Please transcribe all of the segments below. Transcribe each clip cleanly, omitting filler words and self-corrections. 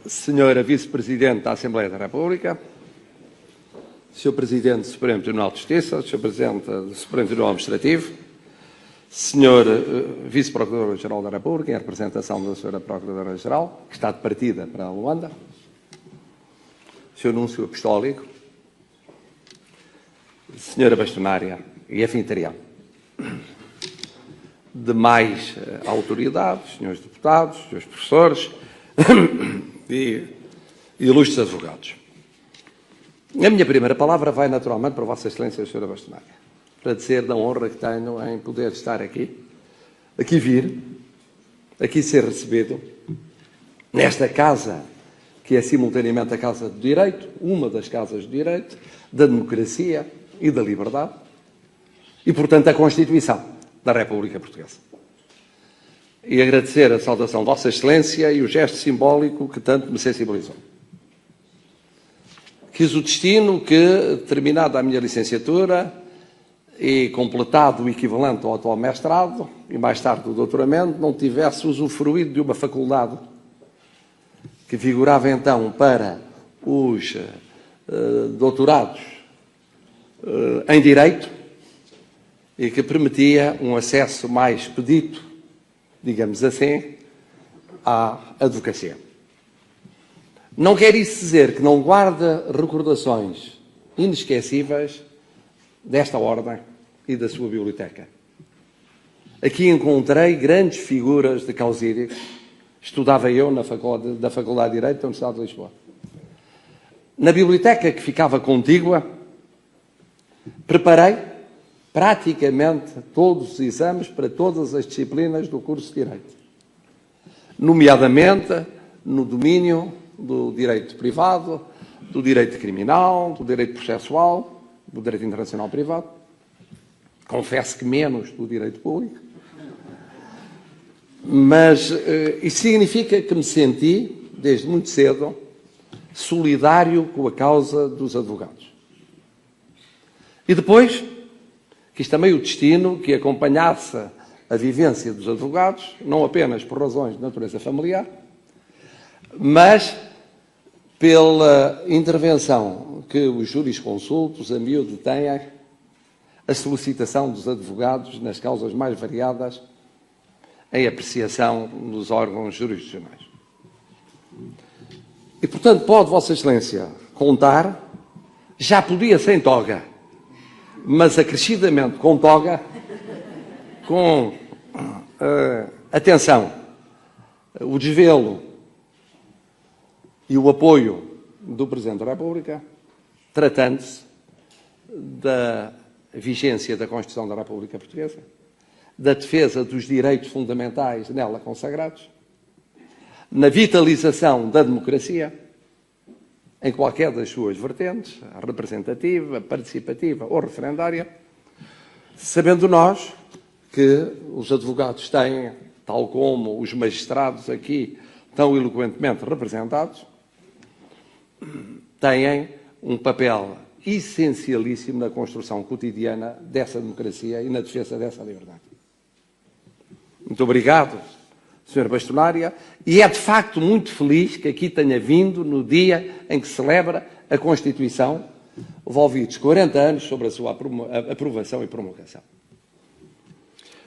Senhora Vice-Presidente da Assembleia da República, Sr. Presidente do Supremo Tribunal de Justiça, Sr. Presidente do Supremo Tribunal Administrativo, Sr. Vice-Procurador-Geral da República, em representação da Sra. Procuradora-Geral, que está de partida para Luanda, Sr. Núncio Apostólico, Sra. Bastonária e anfitrião, demais autoridades, senhores deputados, senhores professores e ilustres advogados. A minha primeira palavra vai naturalmente para Vossa Excelência, Sra. Bastonária, para dizer da honra que tenho em poder estar aqui vir, aqui ser recebido, nesta casa, que é simultaneamente a Casa do Direito, uma das casas do direito, da democracia e da liberdade, e, portanto, a Constituição da República Portuguesa. E agradecer a saudação de Vossa Excelência e o gesto simbólico que tanto me sensibilizou. Quis o destino que, terminada a minha licenciatura e completado o equivalente ao atual mestrado, e mais tarde o doutoramento, não tivesse usufruído de uma faculdade que figurava então para os doutorados em Direito e que permitia um acesso mais expedito, digamos assim, à advocacia. Não quer isso dizer que não guarda recordações inesquecíveis desta ordem e da sua biblioteca. Aqui encontrei grandes figuras de causídico. Estudava eu da Faculdade de Direito da Universidade de Lisboa. Na biblioteca que ficava contígua, preparei praticamente todos os exames para todas as disciplinas do curso de Direito, nomeadamente no domínio do direito privado, do direito criminal, do direito processual, do direito internacional privado. Confesso que menos do direito público. Mas isso significa que me senti, desde muito cedo, solidário com a causa dos advogados. E depois, quis também o destino que acompanhasse a vivência dos advogados, não apenas por razões de natureza familiar, mas pela intervenção que os jurisconsultos a miúdo têm, a solicitação dos advogados nas causas mais variadas, em apreciação dos órgãos jurisdicionais. E, portanto, pode Vossa Excelência contar, já podia sem toga, mas acrescidamente com toga, com atenção, o desvelo e o apoio do Presidente da República, tratando-se da vigência da Constituição da República Portuguesa, da defesa dos direitos fundamentais nela consagrados, na vitalização da democracia, em qualquer das suas vertentes, representativa, participativa ou referendária, sabendo nós que os advogados têm, tal como os magistrados aqui tão eloquentemente representados, têm um papel essencialíssimo na construção cotidiana dessa democracia e na defesa dessa liberdade. Muito obrigado, Sra. Bastonária, e é de facto muito feliz que aqui tenha vindo no dia em que se celebra a Constituição, envolvidos 40 anos sobre a sua aprovação e promulgação.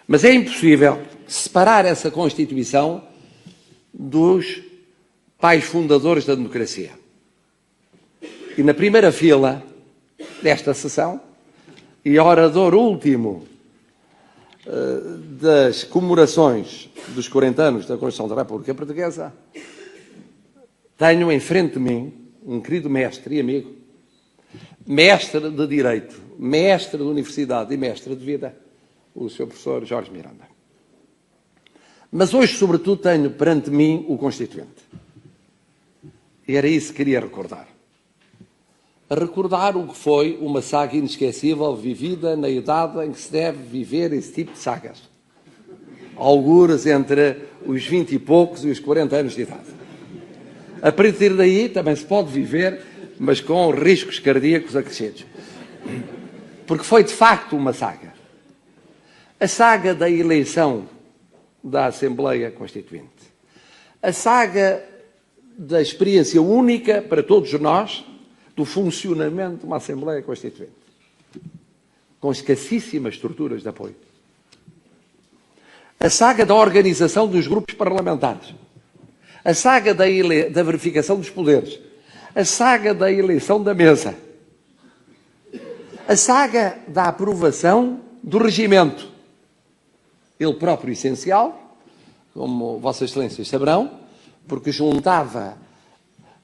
Mas é impossível separar essa Constituição dos pais fundadores da democracia. E na primeira fila desta sessão, e orador último das comemorações dos 40 anos da Constituição da República Portuguesa, tenho em frente de mim um querido mestre e amigo, mestre de Direito, mestre de Universidade e mestre de Vida, o Sr. Professor Jorge Miranda. Mas hoje, sobretudo, tenho perante mim o Constituinte. E era isso que queria recordar. Recordar o que foi uma saga inesquecível vivida na idade em que se deve viver esse tipo de sagas. Algures entre os 20 e poucos e os 40 anos de idade. A partir daí também se pode viver, mas com riscos cardíacos acrescidos. Porque foi de facto uma saga. A saga da eleição da Assembleia Constituinte. A saga da experiência única para todos nós do funcionamento de uma Assembleia Constituinte, com escassíssimas estruturas de apoio. A saga da organização dos grupos parlamentares, a saga da verificação dos poderes, a saga da eleição da mesa, a saga da aprovação do regimento, ele próprio essencial, como Vossas Excelências saberão, porque juntava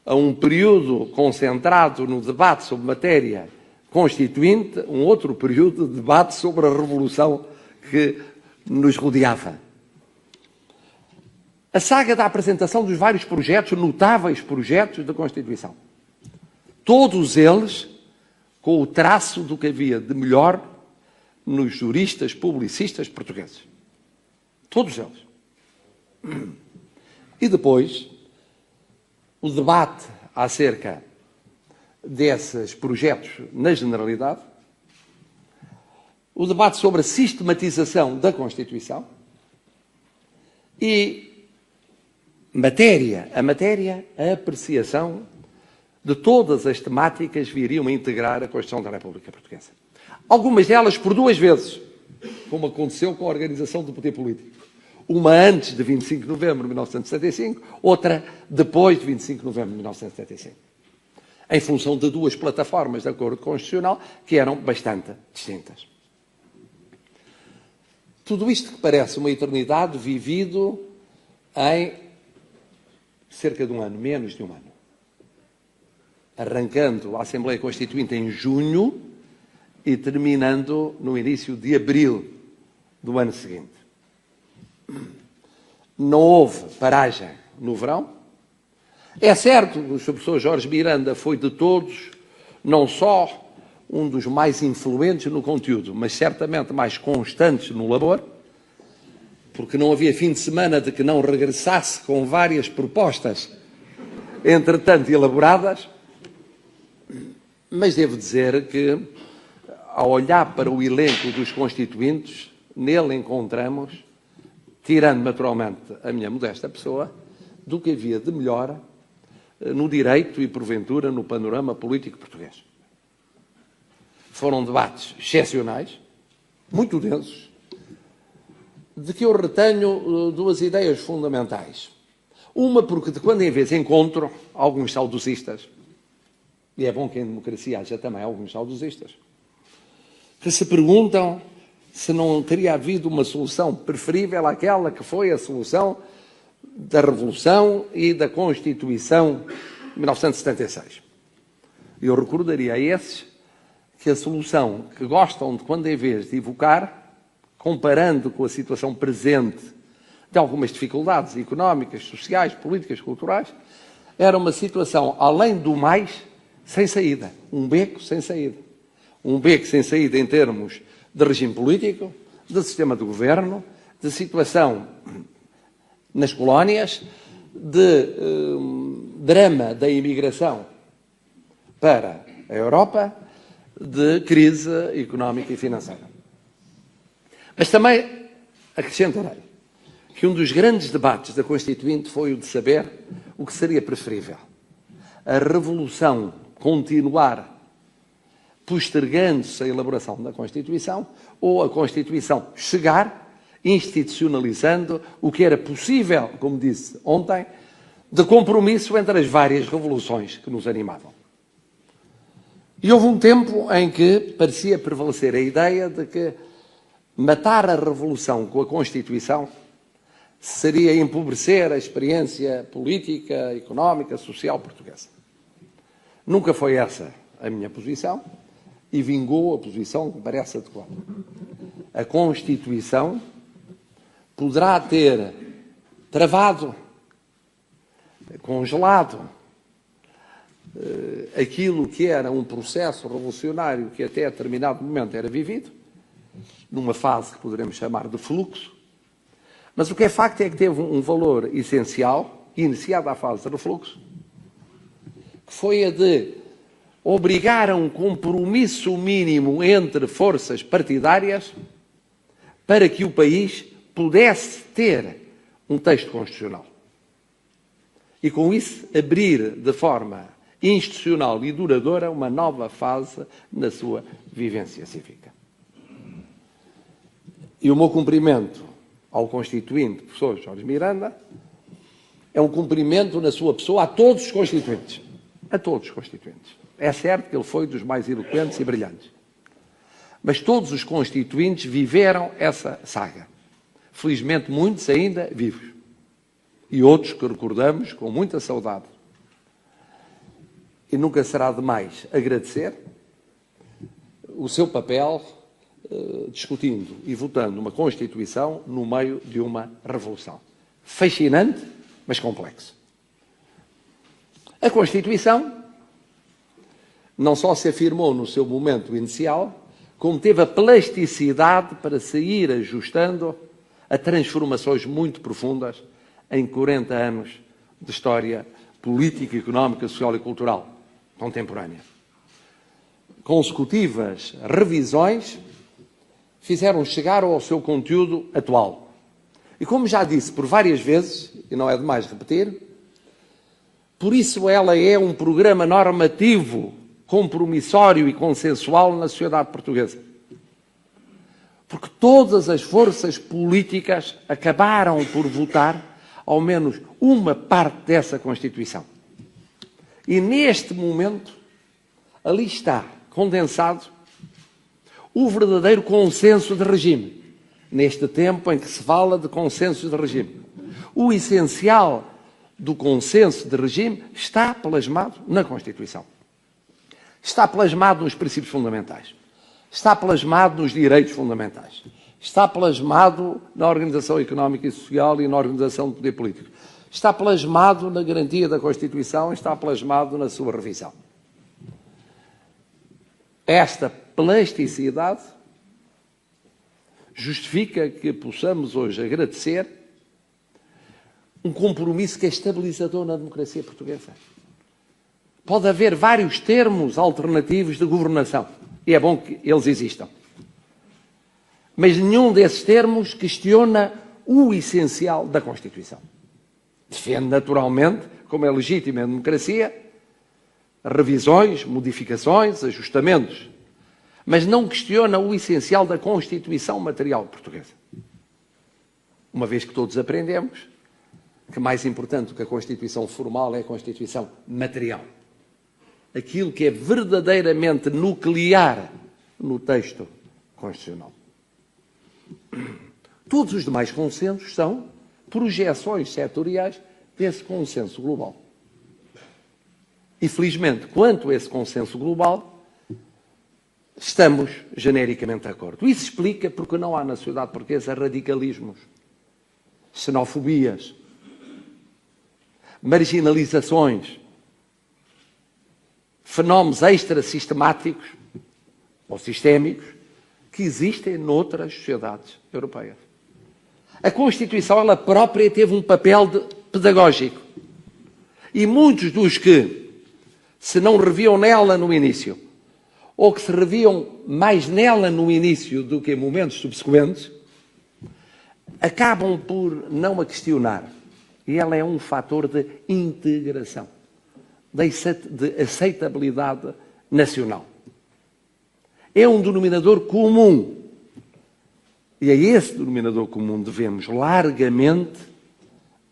a um período concentrado no debate sobre matéria constituinte um outro período de debate sobre a revolução que nos rodeava. A saga da apresentação dos vários projetos, notáveis projetos da Constituição. Todos eles com o traço do que havia de melhor nos juristas publicistas portugueses. Todos eles. E depois, o debate acerca desses projetos na generalidade, o debate sobre a sistematização da Constituição e a apreciação de todas as temáticas que viriam a integrar a Constituição da República Portuguesa. Algumas delas por duas vezes, como aconteceu com a organização do poder político. Uma antes de 25 de novembro de 1975, outra depois de 25 de novembro de 1975. Em função de duas plataformas de acordo constitucional que eram bastante distintas. Tudo isto que parece uma eternidade vivido em cerca de um ano, menos de um ano. Arrancando a Assembleia Constituinte em junho e terminando no início de abril do ano seguinte. Não houve paragem no verão. É certo que o professor Jorge Miranda foi de todos, não só um dos mais influentes no conteúdo, mas certamente mais constantes no labor, porque não havia fim de semana de que não regressasse com várias propostas, entretanto elaboradas. Mas devo dizer que, ao olhar para o elenco dos constituintes, nele encontramos, tirando naturalmente a minha modesta pessoa, do que havia de melhor no direito e, porventura, no panorama político português. Foram debates excepcionais, muito densos, de que eu retenho duas ideias fundamentais. Uma, porque de quando em vez encontro alguns saudosistas, e é bom que em democracia haja também alguns saudosistas, que se perguntam se não teria havido uma solução preferível àquela que foi a solução da Revolução e da Constituição de 1976. Eu recordaria a esses que a solução que gostam de, quando em vez de evocar, comparando com a situação presente de algumas dificuldades económicas, sociais, políticas, culturais, era uma situação, além do mais, sem saída. Um beco sem saída. Um beco sem saída em termos de regime político, de sistema de governo, de situação nas colónias, de drama da imigração para a Europa, de crise económica e financeira. Mas também acrescentarei que um dos grandes debates da Constituinte foi o de saber o que seria preferível. A Revolução continuar postergando-se a elaboração da Constituição ou a Constituição chegar, institucionalizando o que era possível, como disse ontem, de compromisso entre as várias revoluções que nos animavam. E houve um tempo em que parecia prevalecer a ideia de que matar a Revolução com a Constituição seria empobrecer a experiência política, económica, social portuguesa. Nunca foi essa a minha posição e vingou a posição que me parece adequada. A Constituição poderá ter travado, congelado, aquilo que era um processo revolucionário que até determinado momento era vivido, numa fase que poderemos chamar de fluxo, mas o que é facto é que teve um valor essencial, iniciado a fase de refluxo, que foi a de obrigar a um compromisso mínimo entre forças partidárias para que o país pudesse ter um texto constitucional. e, com isso, abrir de forma institucional e duradoura uma nova fase na sua vivência cívica. E o meu cumprimento ao Constituinte, professor Jorge Miranda, é um cumprimento na sua pessoa a todos os Constituintes. A todos os Constituintes. É certo que ele foi dos mais eloquentes e brilhantes. Mas todos os Constituintes viveram essa saga. Felizmente, muitos ainda vivos. E outros que recordamos com muita saudade. E nunca será demais agradecer o seu papel discutindo e votando uma Constituição no meio de uma revolução. Fascinante, mas complexo. A Constituição não só se afirmou no seu momento inicial, como teve a plasticidade para se ir ajustando a transformações muito profundas em 40 anos de história política, económica, social e cultural contemporânea. Consecutivas revisões fizeram chegar ao seu conteúdo atual. E como já disse por várias vezes, e não é demais repetir, por isso ela é um programa normativo, compromissório e consensual na sociedade portuguesa. Porque todas as forças políticas acabaram por votar ao menos uma parte dessa Constituição. E neste momento, ali está condensado o verdadeiro consenso de regime. Neste tempo em que se fala de consenso de regime. O essencial do consenso de regime está plasmado na Constituição. Está plasmado nos princípios fundamentais. Está plasmado nos direitos fundamentais. Está plasmado na organização económica e social e na organização do poder político. Está plasmado na garantia da Constituição, está plasmado na sua revisão. Esta plasticidade justifica que possamos hoje agradecer um compromisso que é estabilizador na democracia portuguesa. Pode haver vários termos alternativos de governação, e é bom que eles existam. Mas nenhum desses termos questiona o essencial da Constituição. Defende naturalmente, como é legítimo em democracia, revisões, modificações, ajustamentos, mas não questiona o essencial da Constituição material portuguesa. Uma vez que todos aprendemos que mais importante do que a Constituição formal é a Constituição material. Aquilo que é verdadeiramente nuclear no texto constitucional. Todos os demais consensos são projeções setoriais desse consenso global. E, felizmente, quanto a esse consenso global, estamos genericamente de acordo. Isso explica porque não há na sociedade portuguesa radicalismos, xenofobias, marginalizações, fenómenos extra-sistemáticos ou sistémicos que existem noutras sociedades europeias. A Constituição, ela própria, teve um papel pedagógico. E muitos dos que se não reviam nela no início, ou que se reviam mais nela no início do que em momentos subsequentes, acabam por não a questionar. E ela é um fator de integração, de aceitabilidade nacional. É um denominador comum. E a esse denominador comum devemos largamente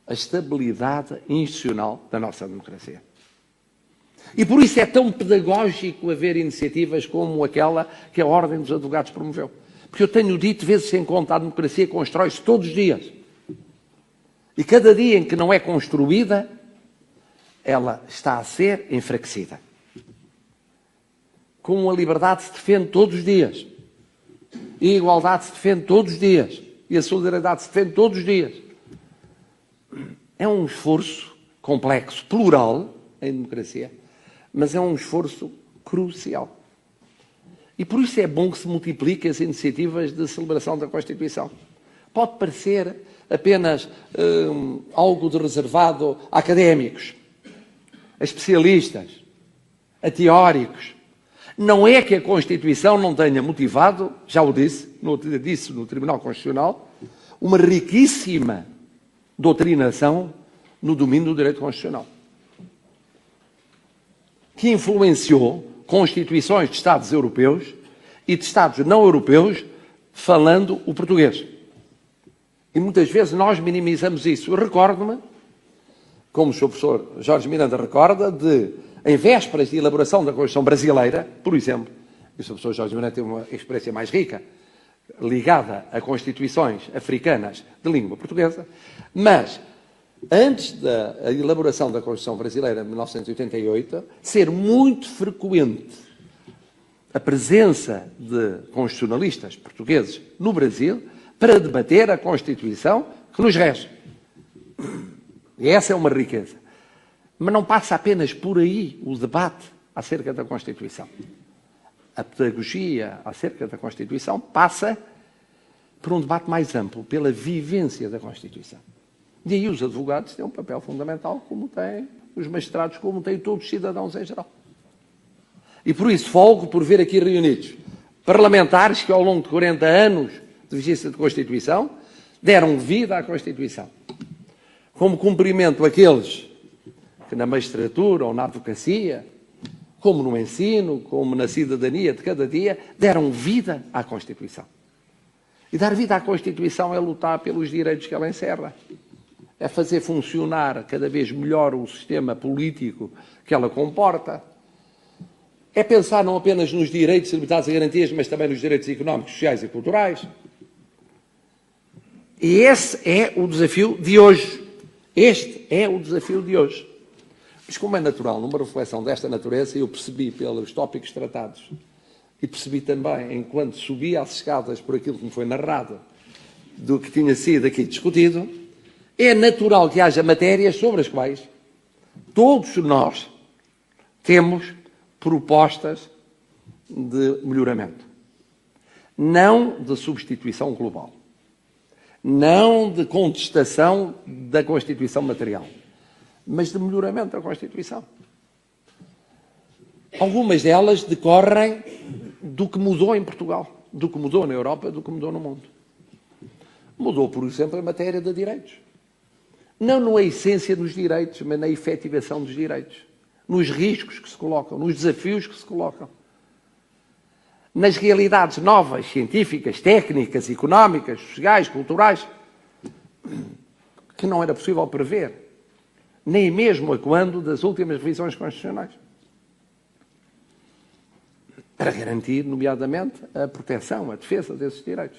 a estabilidade institucional da nossa democracia. E por isso é tão pedagógico haver iniciativas como aquela que a Ordem dos Advogados promoveu. Porque eu tenho dito vezes sem conta, a democracia constrói-se todos os dias. E cada dia em que não é construída, ela está a ser enfraquecida. Como a liberdade se defende todos os dias. E a igualdade se defende todos os dias. E a solidariedade se defende todos os dias. É um esforço complexo, plural, em democracia, mas é um esforço crucial. E por isso é bom que se multipliquem as iniciativas de celebração da Constituição. Pode parecer apenas algo de reservado a académicos, a especialistas, a teóricos. Não é que a Constituição não tenha motivado, já o disse no Tribunal Constitucional, uma riquíssima doutrinação no domínio do direito constitucional, que influenciou constituições de Estados europeus e de Estados não europeus falando o português. E muitas vezes nós minimizamos isso. Eu recordo-me, como o Sr. Professor Jorge Miranda recorda, de, em vésperas de elaboração da Constituição brasileira, por exemplo, e o Sr. Professor Jorge Miranda tem uma experiência mais rica, ligada a constituições africanas de língua portuguesa, mas antes da elaboração da Constituição brasileira de 1988, ser muito frequente a presença de constitucionalistas portugueses no Brasil para debater a Constituição que nos rege. E essa é uma riqueza. Mas não passa apenas por aí o debate acerca da Constituição. A pedagogia acerca da Constituição passa por um debate mais amplo, pela vivência da Constituição. E aí os advogados têm um papel fundamental, como têm os magistrados, como têm todos os cidadãos em geral. E por isso folgo por ver aqui reunidos parlamentares que ao longo de 40 anos de vigência de Constituição deram vida à Constituição. Como cumprimento aqueles que na magistratura ou na advocacia, como no ensino, como na cidadania de cada dia, deram vida à Constituição. E dar vida à Constituição é lutar pelos direitos que ela encerra. É fazer funcionar cada vez melhor o sistema político que ela comporta. É pensar não apenas nos direitos limitados a garantias, mas também nos direitos económicos, sociais e culturais. E esse é o desafio de hoje. Este é o desafio de hoje. Mas como é natural, numa reflexão desta natureza, eu percebi pelos tópicos tratados e percebi também, enquanto subia as escadas por aquilo que me foi narrado, do que tinha sido aqui discutido, é natural que haja matérias sobre as quais todos nós temos propostas de melhoramento. Não de substituição global. Não de contestação da Constituição material, mas de melhoramento da Constituição. Algumas delas decorrem do que mudou em Portugal, do que mudou na Europa, do que mudou no mundo. Mudou, por exemplo, a matéria de direitos. Não na essência dos direitos, mas na efetivação dos direitos. Nos riscos que se colocam, nos desafios que se colocam. Nas realidades novas, científicas, técnicas, económicas, sociais, culturais, que não era possível prever, nem mesmo a quando das últimas revisões constitucionais, para garantir, nomeadamente, a proteção, a defesa desses direitos.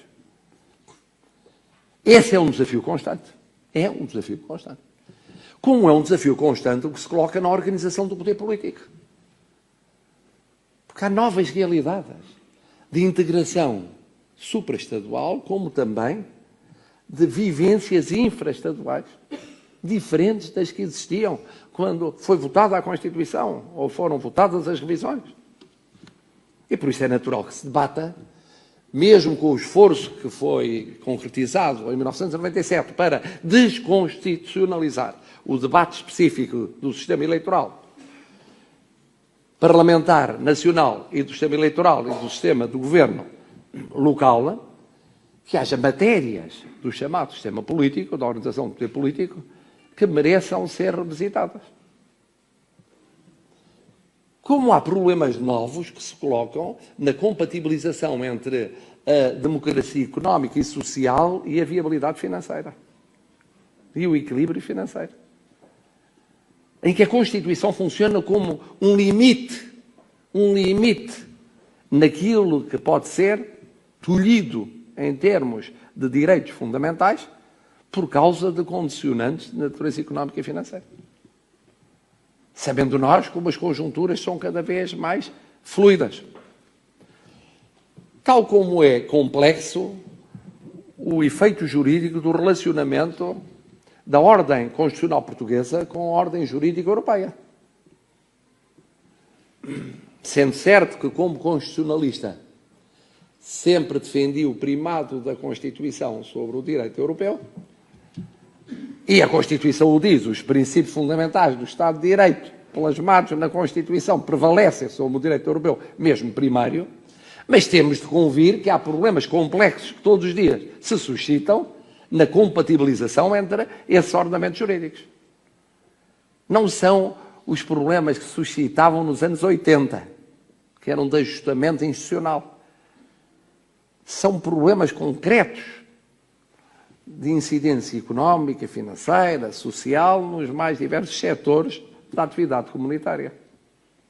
Esse é um desafio constante. É um desafio constante. Como é um desafio constante o que se coloca na organização do poder político. Porque há novas realidades de integração supraestadual, como também de vivências infraestaduais, diferentes das que existiam quando foi votada a Constituição ou foram votadas as revisões. E por isso é natural que se debata, mesmo com o esforço que foi concretizado em 1997 para desconstitucionalizar o debate específico do sistema eleitoral parlamentar nacional e do sistema eleitoral e do sistema do governo local, que haja matérias do chamado sistema político, da organização do poder político, que mereçam ser revisitadas. Como há problemas novos que se colocam na compatibilização entre a democracia económica e social e a viabilidade financeira e o equilíbrio financeiro, em que a Constituição funciona como um limite naquilo que pode ser tolhido em termos de direitos fundamentais por causa de condicionantes de natureza económica e financeira. Sabendo nós como as conjunturas são cada vez mais fluidas. Tal como é complexo o efeito jurídico do relacionamento da ordem constitucional portuguesa com a ordem jurídica europeia. Sendo certo que, como constitucionalista, sempre defendi o primado da Constituição sobre o direito europeu, e a Constituição o diz, os princípios fundamentais do Estado de Direito, plasmados na Constituição, prevalecem sobre o direito europeu, mesmo primário, mas temos de convir que há problemas complexos que todos os dias se suscitam na compatibilização entre esses ordenamentos jurídicos. Não são os problemas que se suscitavam nos anos 80, que eram de ajustamento institucional. São problemas concretos de incidência económica, financeira, social, nos mais diversos setores da atividade comunitária.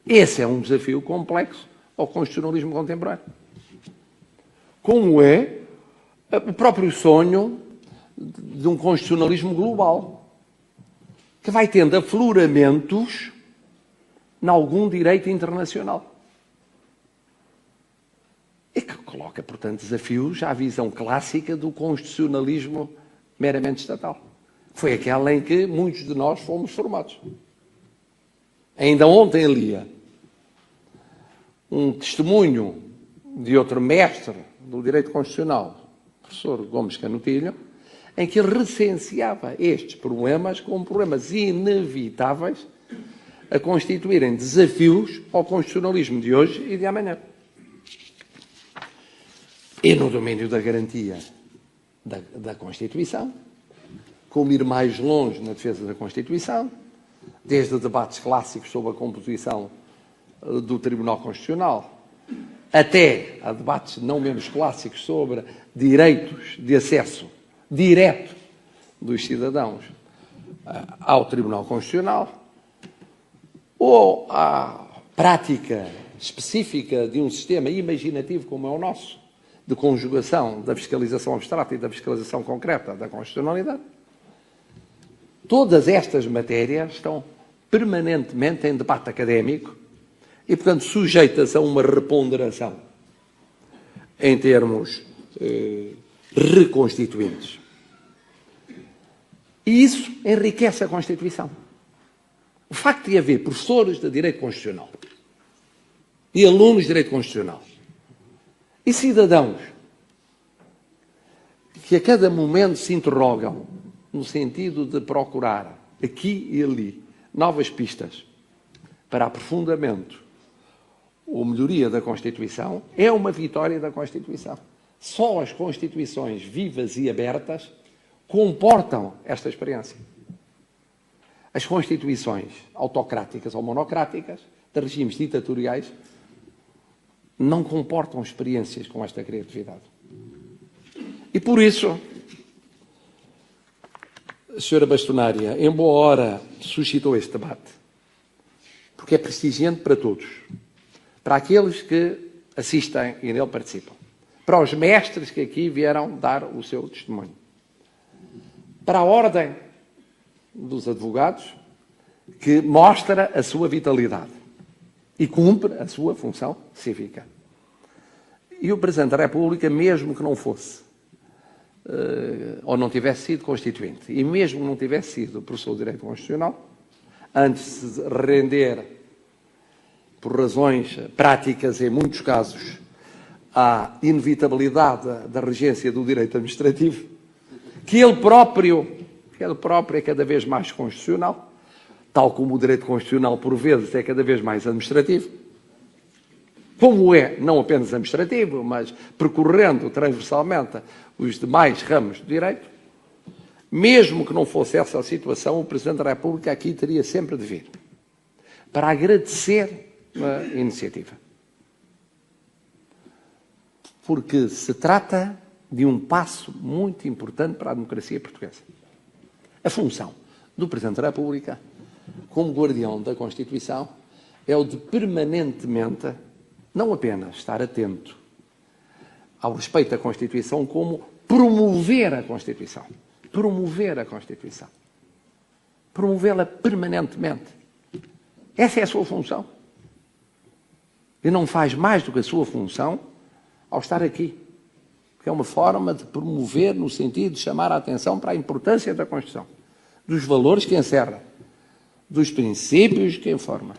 Esse é um desafio complexo ao constitucionalismo contemporâneo. Como é o próprio sonho de um constitucionalismo global, que vai tendo afloramentos em algum direito internacional. E que coloca, portanto, desafios à visão clássica do constitucionalismo meramente estatal. Foi aquela em que muitos de nós fomos formados. Ainda ontem lia um testemunho de outro mestre do direito constitucional, o professor Gomes Canutilho, em que ele recenseava estes problemas como problemas inevitáveis a constituírem desafios ao constitucionalismo de hoje e de amanhã. E no domínio da garantia da Constituição, como ir mais longe na defesa da Constituição, desde debates clássicos sobre a composição do Tribunal Constitucional, até a debates não menos clássicos sobre direitos de acesso direto dos cidadãos ao Tribunal Constitucional, ou à prática específica de um sistema imaginativo como é o nosso, de conjugação da fiscalização abstrata e da fiscalização concreta da constitucionalidade. Todas estas matérias estão permanentemente em debate académico e, portanto, sujeitas a uma reponderação em termos reconstituintes. E isso enriquece a Constituição. O facto de haver professores de Direito Constitucional e alunos de Direito Constitucional e cidadãos que a cada momento se interrogam no sentido de procurar aqui e ali novas pistas para aprofundamento ou melhoria da Constituição, é uma vitória da Constituição. Só as Constituições vivas e abertas comportam esta experiência. As Constituições autocráticas ou monocráticas, de regimes ditatoriais, não comportam experiências com esta criatividade. E por isso, a senhora bastonária, em boa hora, suscitou este debate, porque é prestigiante para todos, para aqueles que assistem e nele participam, para os mestres que aqui vieram dar o seu testemunho, para a ordem dos advogados, que mostra a sua vitalidade e cumpre a sua função cívica. E o Presidente da República, mesmo que não fosse, ou não tivesse sido constituinte, e mesmo que não tivesse sido professor de Direito Constitucional, antes de se render, por razões práticas, em muitos casos, à inevitabilidade da regência do direito administrativo, que ele próprio é cada vez mais constitucional, tal como o direito constitucional, por vezes, é cada vez mais administrativo, como é não apenas administrativo, mas percorrendo transversalmente os demais ramos do direito. Mesmo que não fosse essa a situação, o Presidente da República aqui teria sempre de vir para agradecer a iniciativa. Porque se trata de um passo muito importante para a democracia portuguesa. A função do Presidente da República, como guardião da Constituição, é o de permanentemente, não apenas estar atento ao respeito da Constituição, como promover a Constituição. Promover a Constituição. Promovê-la permanentemente. Essa é a sua função. E não faz mais do que a sua função ao estar aqui. Que é uma forma de promover, no sentido de chamar a atenção para a importância da Constituição, dos valores que encerra, dos princípios que informa.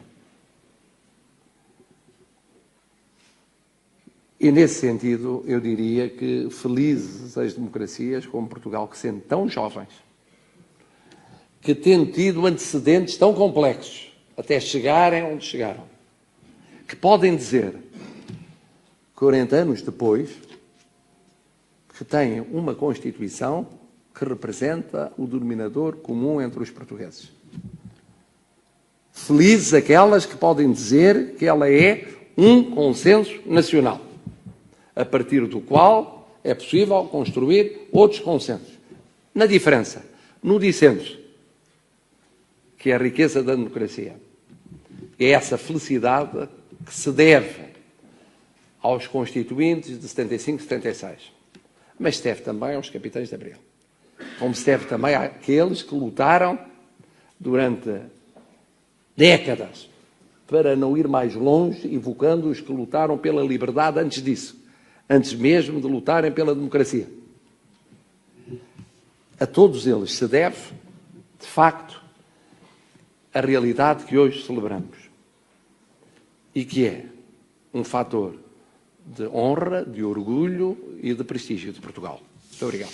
E, nesse sentido, eu diria que felizes as democracias como Portugal, que sendo tão jovens, que tendo tido antecedentes tão complexos, até chegarem onde chegaram, que podem dizer, 40 anos depois, que têm uma Constituição que representa o denominador comum entre os portugueses. Felizes aquelas que podem dizer que ela é um consenso nacional, a partir do qual é possível construir outros consensos. Na diferença, no dissenso, que é a riqueza da democracia, é essa felicidade que se deve aos constituintes de 75 e 76, mas se deve também aos capitães de Abril, como se deve também àqueles que lutaram durante décadas para não ir mais longe, evocando os que lutaram pela liberdade antes disso, antes mesmo de lutarem pela democracia. A todos eles se deve, de facto, a realidade que hoje celebramos e que é um fator de honra, de orgulho e de prestígio de Portugal. Muito obrigado.